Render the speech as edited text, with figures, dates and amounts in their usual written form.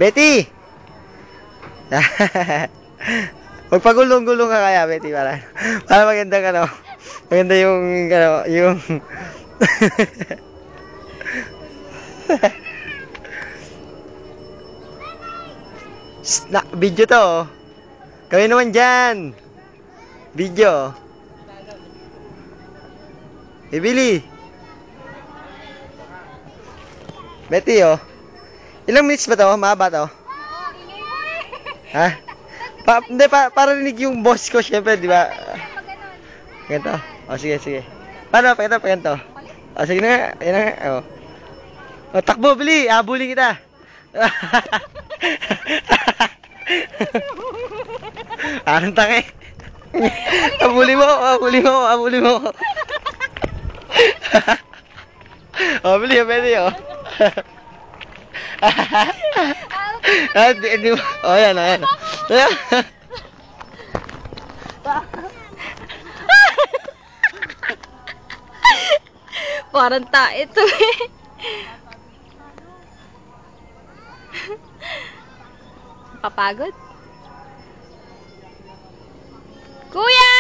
Betty! Magpagulong-gulong ka kaya, Betty, para magandang ano. Maganda yung ano, yung video to. Oh. Kami naman dyan. Video. Billy. Betty, oh. Ilang minutes ba to? Mahaba to? Ha? Hindi, para rinig yung boss ko, syempre, di ba? Ganito. O, sige, sige. Paano? Paganto. O, sige na nga. Ayan na nga. O. O, takbo, Billy. Abulin kita. Anong tangi? Abulin mo. O, Billy, pwede, o. O, yan. Parang tae to eh. Papagod? Kuya!